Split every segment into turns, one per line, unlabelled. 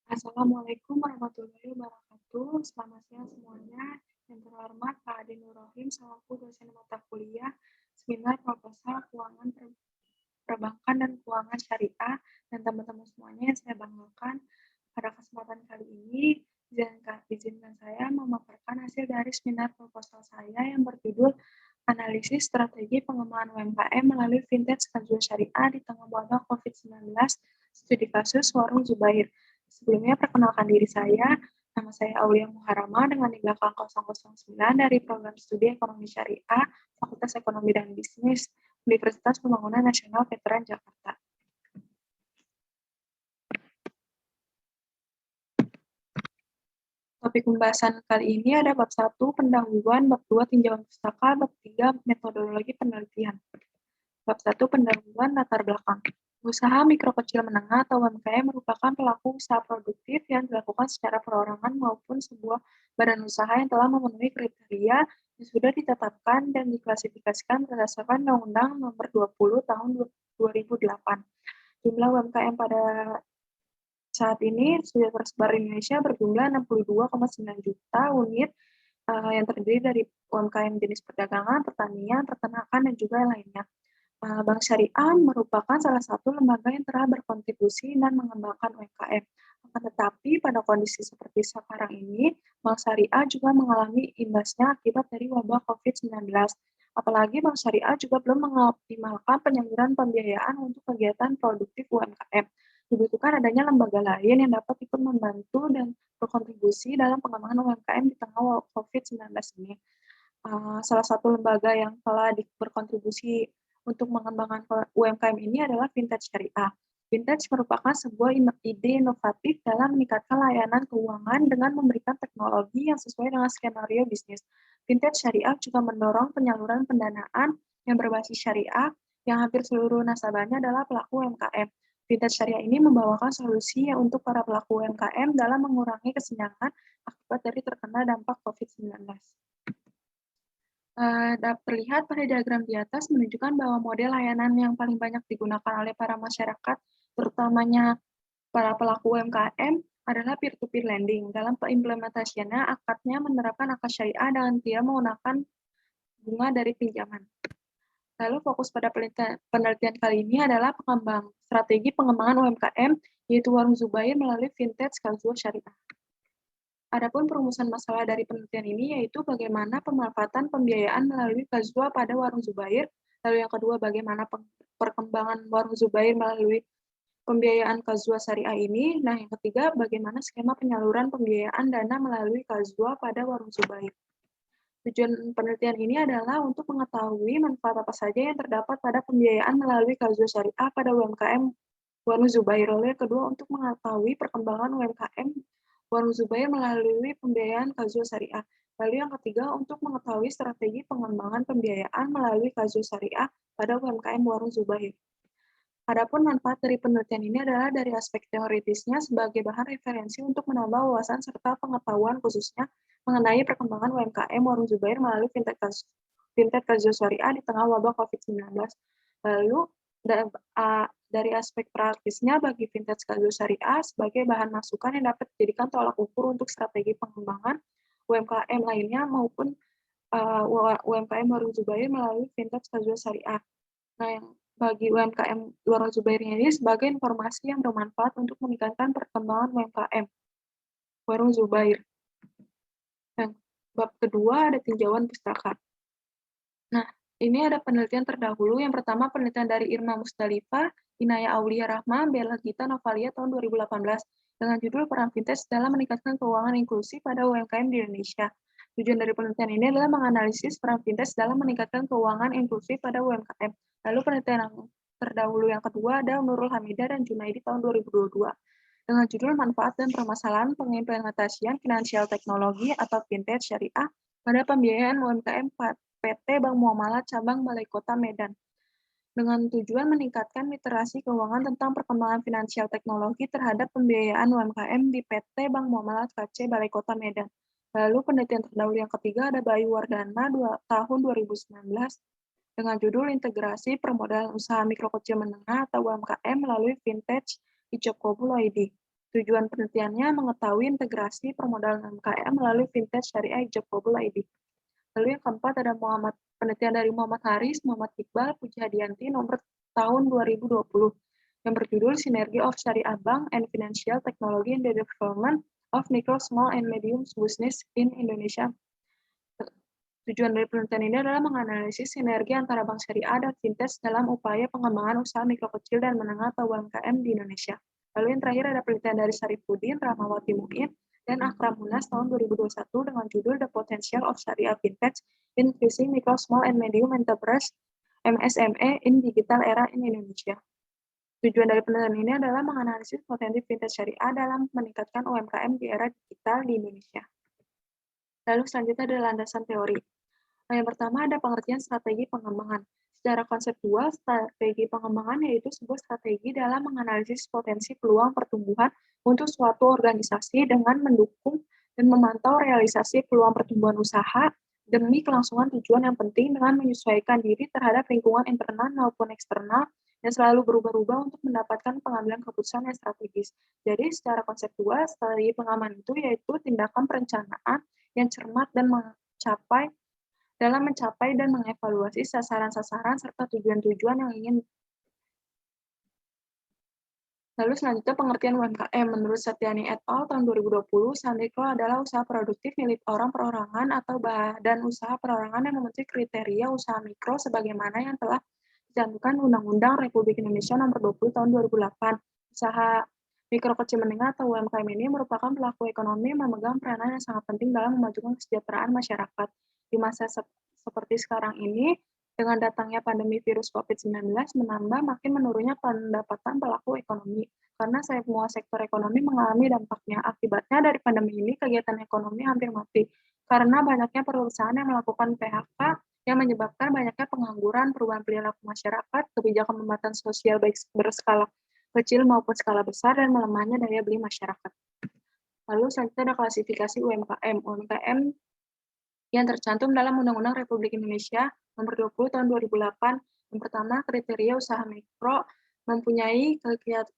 Assalamualaikum warahmatullahi wabarakatuh. Selamat siang semuanya. Yang terhormat Pak Adi Nur Rohim selaku dosen mata kuliah Seminar Proposal Keuangan Perbankan dan Keuangan Syariah dan teman-teman semuanya yang saya banggakan. Pada kesempatan kali ini, izinkan saya memaparkan hasil dari seminar proposal saya yang berjudul Analisis Strategi Pengembangan UMKM melalui Vintage Kazua Syariah di tengah wabah COVID-19, studi kasus Warung Zubair. Sebelumnya, perkenalkan diri saya. Nama saya Aulia Muharama dengan di belakang 009 dari Program Studi Ekonomi Syariah, Fakultas Ekonomi dan Bisnis, Universitas Pembangunan Nasional Veteran Jakarta. Topik pembahasan kali ini ada bab 1, pendahuluan, bab 2, tinjauan pustaka, bab 3, metodologi penelitian. Bab 1, pendahuluan, latar belakang. Usaha mikro kecil menengah atau UMKM merupakan pelaku usaha produktif yang dilakukan secara perorangan maupun sebuah badan usaha yang telah memenuhi kriteria yang sudah ditetapkan dan diklasifikasikan berdasarkan Undang-Undang Nomor 20 Tahun 2008. Jumlah UMKM pada saat ini sudah tersebar di Indonesia berjumlah 62,9 juta unit yang terdiri dari UMKM jenis perdagangan, pertanian, peternakan, dan juga lainnya. Bank Syariah merupakan salah satu lembaga yang telah berkontribusi dan mengembangkan UMKM. Akan tetapi pada kondisi seperti sekarang ini, Bank Syariah juga mengalami imbasnya akibat dari wabah COVID-19. Apalagi Bank Syariah juga belum mengoptimalkan penyaluran pembiayaan untuk kegiatan produktif UMKM. Dibutuhkan adanya lembaga lain yang dapat ikut membantu dan berkontribusi dalam pengembangan UMKM di tengah COVID-19 ini. Salah satu lembaga yang telah berkontribusi untuk mengembangkan UMKM ini adalah Vintage Syariah. Vintage merupakan sebuah ide inovatif dalam meningkatkan layanan keuangan dengan memberikan teknologi yang sesuai dengan skenario bisnis. Vintage Syariah juga mendorong penyaluran pendanaan yang berbasis syariah yang hampir seluruh nasabahnya adalah pelaku UMKM. Vintage Syariah ini membawakan solusi untuk para pelaku UMKM dalam mengurangi kesenjangan akibat dari terkena dampak COVID-19. Dapat terlihat pada diagram di atas menunjukkan bahwa model layanan yang paling banyak digunakan oleh para masyarakat, terutamanya para pelaku UMKM, adalah peer-to-peer lending. Dalam implementasinya, akadnya menerapkan akad syariah dengan tidak menggunakan bunga dari pinjaman. Lalu fokus pada penelitian kali ini adalah strategi pengembangan UMKM, yaitu Warung Zubair melalui Vintage Kazua Syariah. Adapun perumusan masalah dari penelitian ini yaitu bagaimana pemanfaatan pembiayaan melalui Kazua pada Warung Zubair, lalu yang kedua bagaimana perkembangan Warung Zubair melalui pembiayaan Kazua Syariah ini, nah yang ketiga bagaimana skema penyaluran pembiayaan dana melalui Kazua pada Warung Zubair. Tujuan penelitian ini adalah untuk mengetahui manfaat apa saja yang terdapat pada pembiayaan melalui Kazua Syariah pada UMKM Warung Zubair. Lalu yang kedua untuk mengetahui perkembangan UMKM Warung Zubair melalui pembiayaan Kazua Syariah. Lalu yang ketiga untuk mengetahui strategi pengembangan pembiayaan melalui Kazua Syariah pada UMKM Warung Zubair. Adapun manfaat dari penelitian ini adalah dari aspek teoritisnya sebagai bahan referensi untuk menambah wawasan serta pengetahuan khususnya mengenai perkembangan UMKM Warung Zubair melalui Vintage Kazua Syariah di tengah wabah COVID-19. Lalu dari aspek praktisnya bagi Vintage Kazua Syariah sebagai bahan masukan yang dapat dijadikan tolak ukur untuk strategi pengembangan UMKM lainnya maupun UMKM Warung Zubair melalui Vintage Kazua Syariah. Nah, bagi UMKM Warung Zubair ini sebagai informasi yang bermanfaat untuk meningkatkan perkembangan UMKM Warung Zubair. Dan bab kedua ada tinjauan pustaka. Nah, ini ada penelitian terdahulu. Yang pertama penelitian dari Irma Musdalifah, Inaya Aulia Rahma, Bella Gita Novalia tahun 2018 dengan judul Peran Vintage dalam meningkatkan keuangan inklusif pada UMKM di Indonesia. Tujuan dari penelitian ini adalah menganalisis peran vintage dalam meningkatkan keuangan inklusif pada UMKM. Lalu penelitian yang terdahulu yang kedua ada Nurul Hamidah dan Junaidi tahun 2022 dengan judul Manfaat dan Permasalahan Pengimplementasian Finansial Teknologi atau Vintage Syariah pada Pembiayaan UMKM PT Bank Muamalah Cabang Balai Kota Medan dengan tujuan meningkatkan literasi keuangan tentang perkembangan finansial teknologi terhadap pembiayaan UMKM di PT Bank Muamalah KC Balai Kota Medan. Lalu penelitian terdahulu yang ketiga ada Bayu Wardana tahun 2019 dengan judul Integrasi Permodalan Usaha Mikro Kecil Menengah atau UMKM melalui Vintage Ijab-Qabul.id. Tujuan penelitiannya mengetahui integrasi permodalan UMKM melalui Vintage Syariah Ijab-Qabul.id. Lalu yang keempat ada penelitian dari Muhammad Haris, Muhammad Iqbal, Puji Hadianti nomor tahun 2020 yang berjudul Synergy of Syariah Bank and Financial Technology in the Development of Micro, Small, and Medium Business in Indonesia. Tujuan dari penelitian ini adalah menganalisis sinergi antara bank syariah dan fintech dalam upaya pengembangan usaha mikro kecil dan menengah atau UMKM di Indonesia. Lalu yang terakhir ada penelitian dari Syarifuddin, Rahmawati Muin, dan Akram Munas tahun 2021 dengan judul The Potential of Syariah Fintech in Increasing Micro, Small, and Medium Enterprise (MSME) in Digital Era in Indonesia. Tujuan dari penelitian ini adalah menganalisis potensi fintech syariah dalam meningkatkan UMKM di era digital di Indonesia. Lalu selanjutnya ada landasan teori. Nah, yang pertama ada pengertian strategi pengembangan. Secara konseptual, strategi pengembangan yaitu sebuah strategi dalam menganalisis potensi peluang pertumbuhan untuk suatu organisasi dengan mendukung dan memantau realisasi peluang pertumbuhan usaha demi kelangsungan tujuan yang penting dengan menyesuaikan diri terhadap lingkungan internal maupun eksternal yang selalu berubah-ubah untuk mendapatkan pengambilan keputusan yang strategis. Jadi, secara konseptual, strategi pengaman itu yaitu tindakan perencanaan yang cermat dan mencapai dan mengevaluasi sasaran-sasaran serta tujuan-tujuan yang ingin. Lalu selanjutnya pengertian UMKM. Menurut Satyani et al. Tahun 2020, usaha mikro adalah usaha produktif milik orang perorangan atau badan usaha perorangan yang memenuhi kriteria usaha mikro sebagaimana yang telah dicantumkan Undang-Undang Republik Indonesia Nomor 20 Tahun 2008. Usaha mikro kecil menengah atau UMKM ini merupakan pelaku ekonomi yang memegang peranan yang sangat penting dalam memajukan kesejahteraan masyarakat. Di masa seperti sekarang ini, dengan datangnya pandemi virus COVID-19 menambah makin menurunnya pendapatan pelaku ekonomi, karena semua sektor ekonomi mengalami dampaknya. Akibatnya dari pandemi ini, kegiatan ekonomi hampir mati, karena banyaknya perusahaan yang melakukan PHK, yang menyebabkan banyaknya pengangguran, perubahan perilaku masyarakat, kebijakan pembatasan sosial baik berskala kecil maupun skala besar, dan melemahnya daya beli masyarakat. Lalu selanjutnya ada klasifikasi UMKM. UMKM yang tercantum dalam Undang-Undang Republik Indonesia Nomor 20 Tahun 2008. Yang pertama, kriteria usaha mikro mempunyai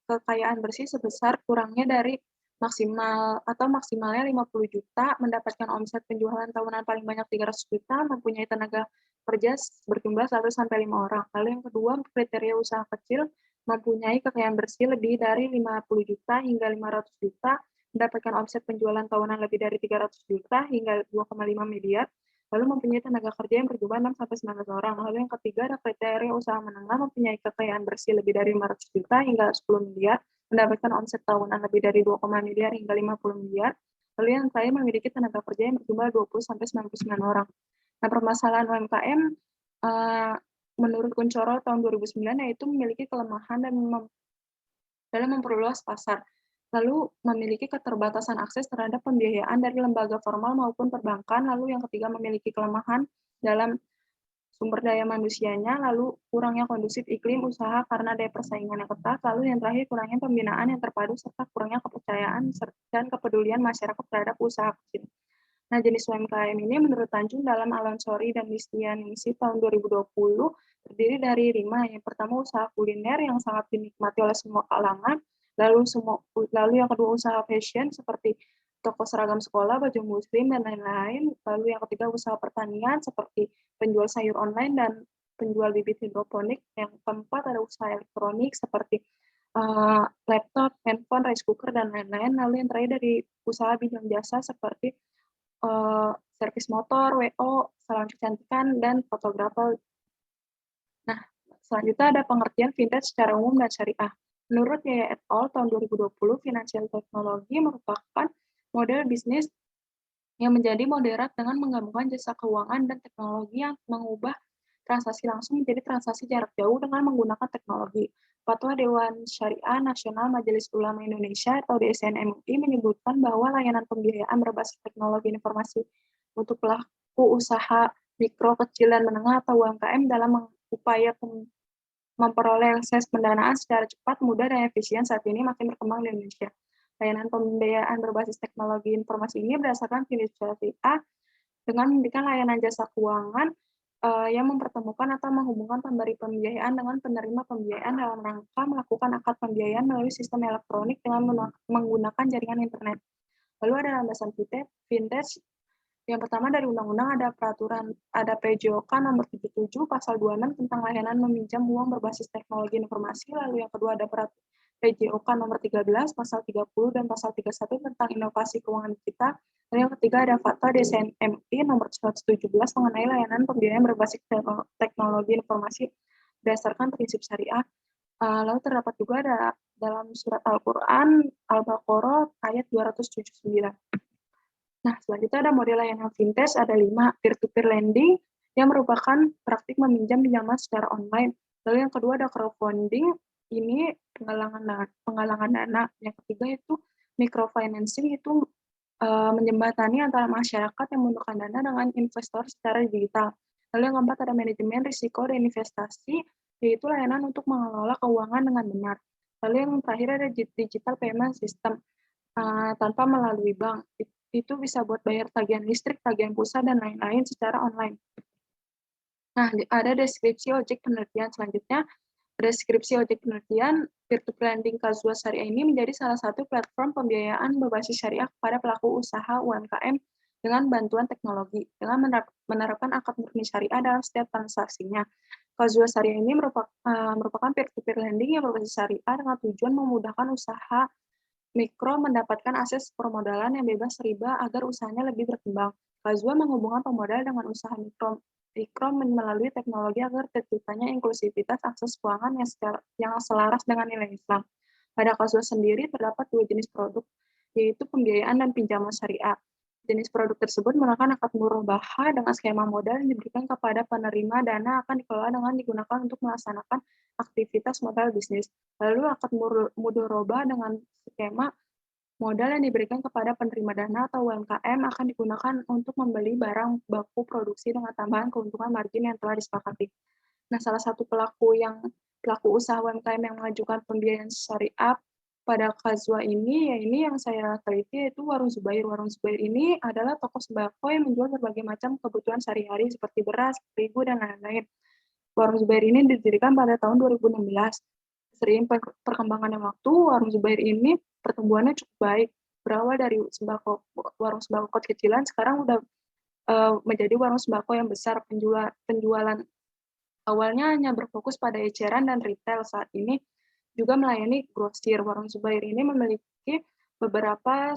kekayaan bersih sebesar kurangnya dari maksimalnya 50 juta, mendapatkan omset penjualan tahunan paling banyak 300 juta, mempunyai tenaga kerja berjumlah 1-5 orang. Lalu yang kedua, kriteria usaha kecil mempunyai kekayaan bersih lebih dari 50 juta hingga 500 juta, mendapatkan omset penjualan tahunan lebih dari 300 juta hingga 2,5 miliar, lalu mempunyai tenaga kerja yang berjumlah 6-19 orang. Lalu yang ketiga ada kriteria usaha menengah mempunyai kekayaan bersih lebih dari 500 juta hingga 10 miliar, mendapatkan omset tahunan lebih dari 2, miliar hingga 50 miliar. Lalu yang terakhir memiliki tenaga kerja yang berjumlah 20-99 orang. Nah, permasalahan UMKM menurut Kuncoro tahun 2009 yaitu memiliki kelemahan dalam memperluas pasar, lalu memiliki keterbatasan akses terhadap pembiayaan dari lembaga formal maupun perbankan, lalu yang ketiga memiliki kelemahan dalam sumber daya manusianya, lalu kurangnya kondusif iklim usaha karena daya persaingan yang ketat, lalu yang terakhir kurangnya pembinaan yang terpadu serta kurangnya kepercayaan dan kepedulian masyarakat terhadap usaha kecil. Nah, jenis UMKM ini menurut Tanjung dalam Alonsori dan Listianisi tahun 2020 terdiri dari 5. Yang pertama usaha kuliner yang sangat dinikmati oleh semua kalangan, lalu yang kedua usaha fashion seperti toko seragam sekolah, baju muslim, dan lain-lain. Lalu yang ketiga usaha pertanian seperti penjual sayur online dan penjual bibit hidroponik. Yang keempat ada usaha elektronik seperti laptop, handphone, rice cooker, dan lain-lain. Lalu yang terakhir dari usaha bidang jasa seperti servis motor, WO, salon kecantikan, dan fotografer. Nah, selanjutnya ada pengertian vintage secara umum dan syariah. Menurut Yaya et al. Tahun 2020, financial technology merupakan model bisnis yang menjadi moderat dengan menggabungkan jasa keuangan dan teknologi yang mengubah transaksi langsung menjadi transaksi jarak jauh dengan menggunakan teknologi. Fatwa Dewan Syariah Nasional Majelis Ulama Indonesia atau DSN MUI menyebutkan bahwa layanan pembiayaan berbasis teknologi informasi untuk pelaku usaha mikro, kecil, dan menengah atau UMKM dalam upaya memperoleh akses pendanaan secara cepat, mudah, dan efisien saat ini makin berkembang di Indonesia. Layanan pembiayaan berbasis teknologi informasi ini berdasarkan prinsip syariah dengan memberikan layanan jasa keuangan yang mempertemukan atau menghubungkan pemberi pembiayaan dengan penerima pembiayaan dalam rangka melakukan akad pembiayaan melalui sistem elektronik dengan menggunakan jaringan internet. Lalu ada landasan fintech. Yang pertama dari undang-undang ada PJOK nomor 77 pasal 26 tentang layanan meminjam uang berbasis teknologi informasi. Lalu yang kedua ada PJOK nomor 13 pasal 30 dan pasal 31 tentang inovasi keuangan digital. Dan yang ketiga ada Fatwa DSMI nomor 117 mengenai layanan pembiayaan berbasis teknologi informasi berdasarkan prinsip syariah. Lalu terdapat juga ada dalam surat Al-Quran Al-Baqarah ayat 279. Nah, selanjutnya ada model layanan fintech, ada 5, peer-to-peer lending, yang merupakan praktik meminjam pinjaman secara online. Lalu yang kedua ada crowdfunding, ini penggalangan dana. Yang ketiga itu microfinancing, itu menjembatani antara masyarakat yang membutuhkan dana dengan investor secara digital. Lalu yang keempat ada manajemen risiko dan investasi, yaitu layanan untuk mengelola keuangan dengan benar. Lalu yang terakhir ada digital payment system, tanpa melalui bank. Itu bisa buat bayar tagihan listrik, tagihan pulsa, dan lain-lain secara online. Nah, ada deskripsi objek penelitian selanjutnya. Deskripsi objek penelitian, peer-to-peer lending Kazua Syariah ini menjadi salah satu platform pembiayaan berbasis syariah kepada pelaku usaha UMKM dengan bantuan teknologi, dengan menerapkan akad murni syariah dalam setiap transaksinya. Kazua Syariah ini merupakan peer-to-peer lending yang berbasis syariah dengan tujuan memudahkan usaha mikro mendapatkan akses permodalan yang bebas riba agar usahanya lebih berkembang. Kazua menghubungkan pemodal dengan usaha mikro melalui teknologi agar terciptanya inklusivitas akses keuangan yang selaras dengan nilai Islam. Pada Kazua sendiri terdapat 2 jenis produk, yaitu pembiayaan dan pinjaman syariah. Jenis produk tersebut menggunakan akad murabahah dengan skema modal yang diberikan kepada penerima dana akan dikelola dengan digunakan untuk melaksanakan aktivitas modal bisnis. Lalu akad mudharabah dengan skema modal yang diberikan kepada penerima dana atau UMKM akan digunakan untuk membeli barang baku produksi dengan tambahan keuntungan margin yang telah disepakati. Nah, salah satu pelaku usaha UMKM yang mengajukan pembiayaan syariah pada Kazwa ini, ya ini yang saya teliti yaitu Warung Zubair. Warung Zubair ini adalah toko sembako yang menjual berbagai macam kebutuhan sehari-hari seperti beras, terigu, dan lain-lain. Warung Zubair ini didirikan pada tahun 2016. Seiring perkembangannya waktu, Warung Zubair ini pertumbuhannya cukup baik. Berawal dari warung sembako kecil-kecilan, sekarang udah menjadi warung sembako yang besar. Penjualan awalnya hanya berfokus pada eceran dan retail, saat ini juga melayani grosir. Warung Zubair ini memiliki beberapa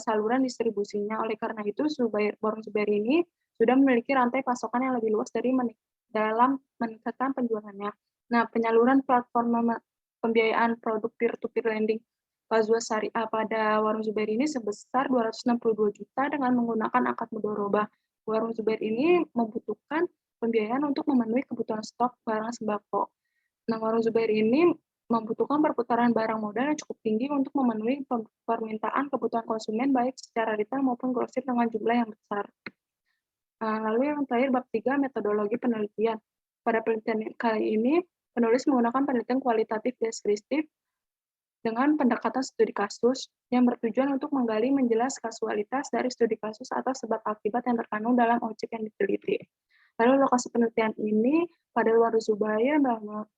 saluran distribusinya. Oleh karena itu, Warung Zubair ini sudah memiliki rantai pasokan yang lebih luas dalam meningkatkan penjualannya. Nah, penyaluran platform pembiayaan produk peer-to-peer lending Kazwa Syariah pada Warung Zubair ini sebesar 262 juta dengan menggunakan akad mudharabah. Warung Zubair ini membutuhkan pembiayaan untuk memenuhi kebutuhan stok barang sembako. Nah, Warung Zubair ini membutuhkan perputaran barang modal yang cukup tinggi untuk memenuhi permintaan kebutuhan konsumen baik secara retail maupun grosir dengan jumlah yang besar. Lalu yang terakhir, bab 3, metodologi penelitian. Pada penelitian kali ini, penulis menggunakan penelitian kualitatif deskriptif dengan pendekatan studi kasus yang bertujuan untuk menggali menjelas kasualitas dari studi kasus atau sebab akibat yang terkandung dalam objek yang diteliti. Lalu lokasi penelitian ini pada Warung Zubair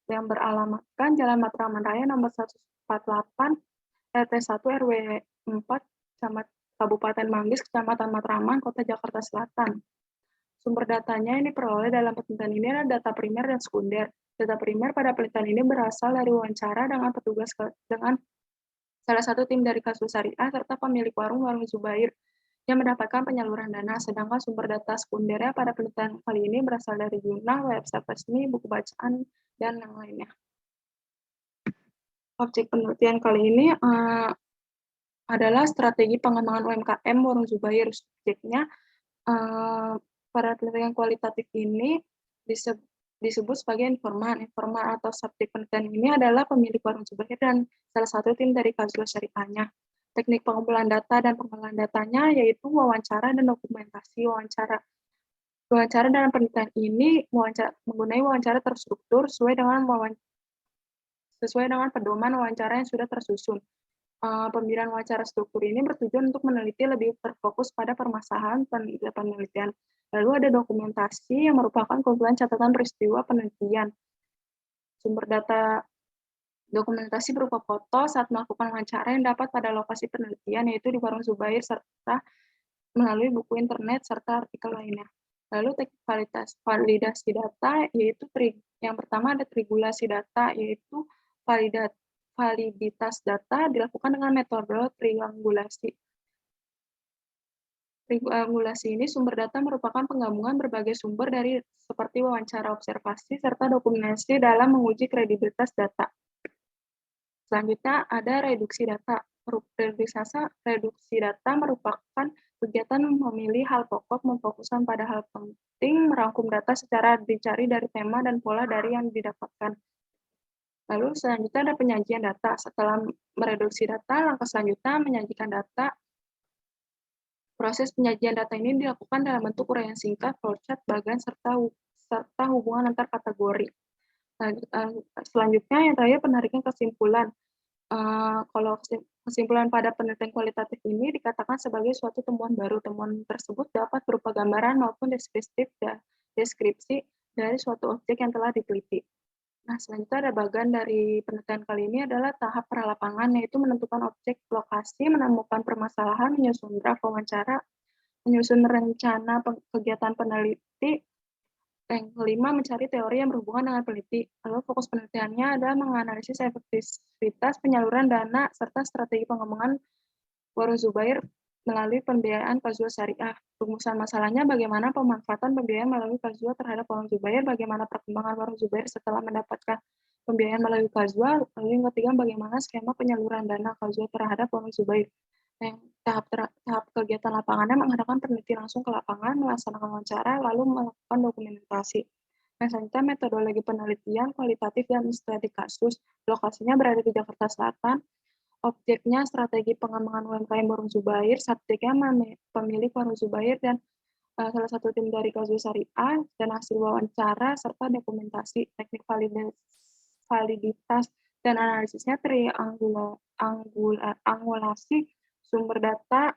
yang beralamatkan Jalan Matraman Raya nomor 148 RT 1 RW 4 Kabupaten Manggis, Kecamatan Matraman, Kota Jakarta Selatan. Sumber datanya ini diperoleh dalam penelitian ini adalah data primer dan sekunder. Data primer pada penelitian ini berasal dari wawancara dengan salah satu tim dari Kasus Syariah serta pemilik warung Zubair yang mendapatkan penyaluran dana, sedangkan sumber data sekundernya pada penelitian kali ini berasal dari jurnal, website resmi, buku bacaan, dan yang lainnya. Objek penelitian kali ini adalah strategi pengembangan UMKM Warung Zubair. Subjeknya pada penelitian kualitatif ini disebut sebagai informan. Informan atau subjek penelitian ini adalah pemilik Warung Zubair dan salah satu tim dari Kasus Syariahnya. Teknik pengumpulan data dan pengolahan datanya yaitu wawancara dan dokumentasi. Wawancara dalam penelitian ini menggunakan wawancara terstruktur sesuai dengan pedoman wawancara yang sudah tersusun. Pemberian wawancara struktur ini bertujuan untuk meneliti lebih terfokus pada permasalahan penelitian. Lalu ada dokumentasi yang merupakan kumpulan catatan peristiwa penelitian. Sumber data dokumentasi berupa foto saat melakukan wawancara yang dapat pada lokasi penelitian, yaitu di Warung Zubair, serta melalui buku internet serta artikel lainnya. Lalu teknik validasi data, yaitu yang pertama ada triangulasi data, yaitu validitas data dilakukan dengan metode triangulasi. Triangulasi ini sumber data merupakan penggabungan berbagai sumber dari seperti wawancara observasi serta dokumentasi dalam menguji kredibilitas data. Selanjutnya ada reduksi data. Reduksi data merupakan kegiatan memilih hal pokok, memfokuskan pada hal penting, merangkum data secara dicari dari tema dan pola dari yang didapatkan. Lalu selanjutnya ada penyajian data. Setelah mereduksi data, langkah selanjutnya menyajikan data. Proses penyajian data ini dilakukan dalam bentuk uraian singkat, flowchart, bagan, serta hubungan antar kategori. Selanjutnya yang terakhir penarikan kesimpulan. Kalau kesimpulan pada penelitian kualitatif ini dikatakan sebagai suatu temuan baru. Temuan tersebut dapat berupa gambaran maupun deskripsi dari suatu objek yang telah diteliti. Nah, selanjutnya ada bagian dari penelitian kali ini adalah tahap pralapangan, yaitu menentukan objek lokasi, menemukan permasalahan, menyusun draft wawancara, menyusun rencana kegiatan peneliti. Yang kelima, mencari teori yang berhubungan dengan peneliti. Lalu fokus penelitiannya adalah menganalisis efektivitas penyaluran dana serta strategi pengembangan Warung Zubair melalui pembiayaan Kazua Syariah. Rumusan masalahnya bagaimana pemanfaatan pembiayaan melalui Kazua terhadap Warung Zubair, bagaimana perkembangan Warung Zubair setelah mendapatkan pembiayaan melalui Kazua, lalu yang ketiga bagaimana skema penyaluran dana Kazua terhadap Warung Zubair. Yang tahap kegiatan lapangannya mengadakan peneliti langsung ke lapangan, melaksanakan wawancara, lalu melakukan dokumentasi. Nah, selanjutnya metodologi penelitian kualitatif dan studi kasus. Lokasinya berada di Jakarta Selatan. Objeknya strategi pengembangan UMKM Warung Zubair, subjeknya pemilik Warung Zubair dan salah satu tim dari Kazua Syariah, dan hasil wawancara serta dokumentasi. Teknik validitas dan analisisnya triangulasi sumber data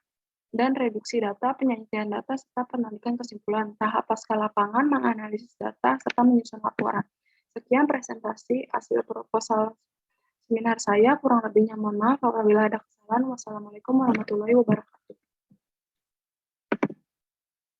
dan reduksi data, penyajian data, serta penarikan kesimpulan. Tahap pasca lapangan menganalisis data serta menyusun laporan. Sekian presentasi hasil proposal seminar saya, kurang lebihnya mohon maaf apabila ada kesalahan. Wassalamualaikum warahmatullahi wabarakatuh.